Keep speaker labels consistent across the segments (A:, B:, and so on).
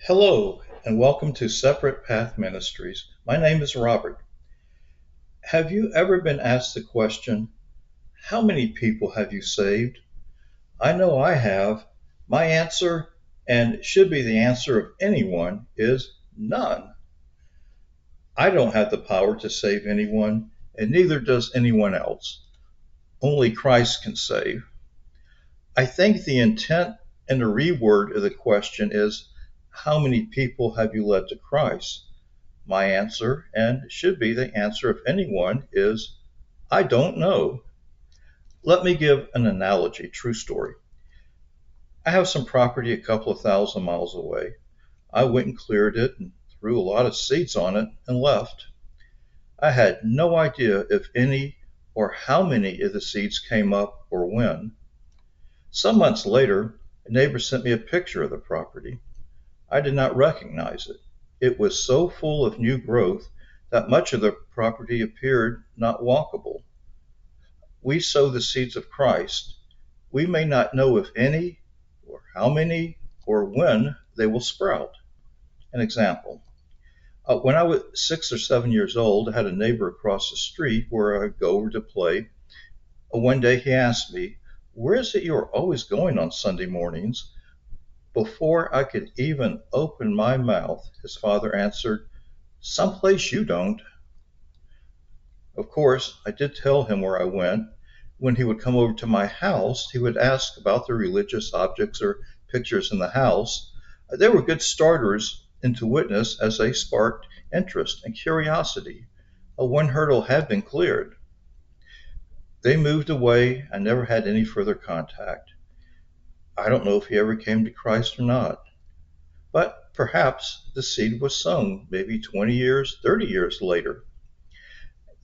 A: Hello, and welcome to Separate Path Ministries. My name is Robert. Have you ever been asked the question, how many people have you saved? I know I have. My answer, and it should be the answer of anyone, is none. I don't have the power to save anyone, and neither does anyone else. Only Christ can save. I think the intent and the reword of the question is, how many people have you led to Christ? My answer, and should be the answer of anyone, is I don't know. Let me give an analogy, true story. I have some property a couple of thousand miles away. I went and cleared it and threw a lot of seeds on it and left. I had no idea if any or how many of the seeds came up or when. Some months later, a neighbor sent me a picture of the property. I did not recognize it. It was so full of new growth that much of the property appeared not walkable. We sow the seeds of Christ. We may not know if any, or how many, or when they will sprout. An example. When I was 6 or 7 years old, I had a neighbor across the street where I go over to play. One day he asked me, "Where is it you're always going on Sunday mornings?" Before I could even open my mouth, his father answered, "Someplace you don't." Of course, I did tell him where I went. When he would come over to my house, he would ask about the religious objects or pictures in the house. They were good starters into witness as they sparked interest and curiosity. One hurdle had been cleared. They moved away and never had any further contact. I don't know if he ever came to Christ or not. But perhaps the seed was sown maybe 20 years, 30 years later.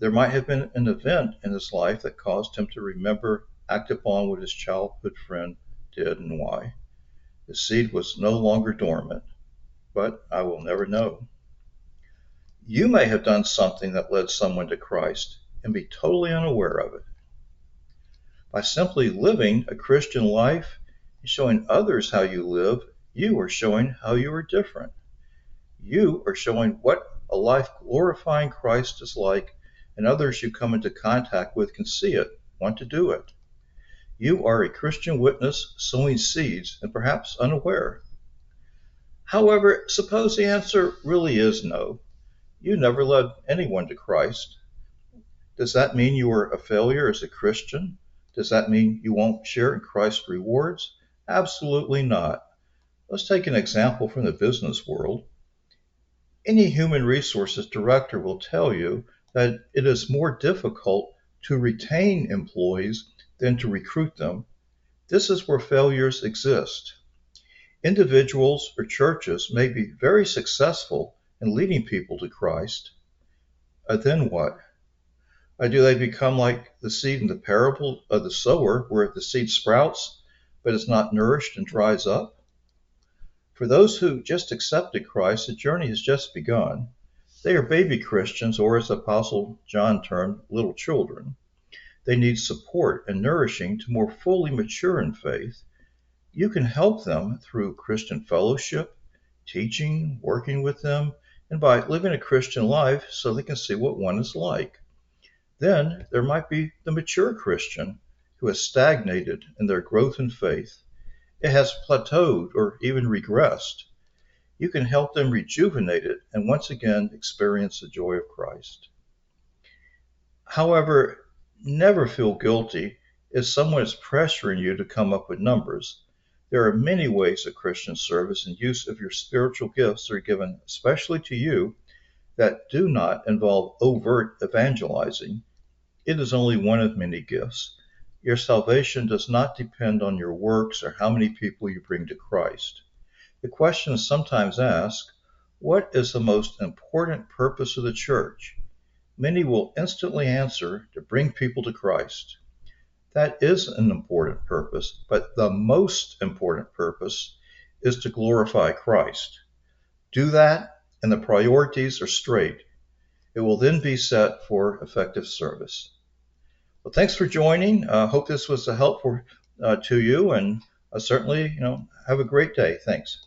A: There might have been an event in his life that caused him to remember, act upon what his childhood friend did and why. The seed was no longer dormant, but I will never know. You may have done something that led someone to Christ and be totally unaware of it. By simply living a Christian life and showing others how you live, you are showing how you are different. You are showing what a life glorifying Christ is like, and others you come into contact with can see it, want to do it. You are a Christian witness sowing seeds and perhaps unaware. However, suppose the answer really is no. You never led anyone to Christ. Does that mean you are a failure as a Christian? Does that mean you won't share in Christ's rewards? Absolutely not. Let's take an example from the business world. Any human resources director will tell you that it is more difficult to retain employees than to recruit them. This is where failures exist. Individuals or churches may be very successful in leading people to Christ. Then what? Do they become like the seed in the parable of the sower, where the seed sprouts but is not nourished and dries up? For those who just accepted Christ, the journey has just begun. They are baby Christians, or as Apostle John termed, little children. They need support and nourishing to more fully mature in faith. You can help them through Christian fellowship, teaching, working with them, and by living a Christian life so they can see what one is like. Then there might be the mature Christian who has stagnated in their growth in faith. It has plateaued or even regressed. You can help them rejuvenate it and once again experience the joy of Christ. However, never feel guilty if someone is pressuring you to come up with numbers. There are many ways of Christian service and use of your spiritual gifts are given especially to you that do not involve overt evangelizing. It is only one of many gifts. Your salvation does not depend on your works or how many people you bring to Christ. The question is sometimes asked, what is the most important purpose of the church? Many will instantly answer, to bring people to Christ. That is an important purpose, but the most important purpose is to glorify Christ. Do that, and the priorities are straight. It will then be set for effective service. Well, thanks for joining. Hope this was helpful to you, and certainly, have a great day. Thanks.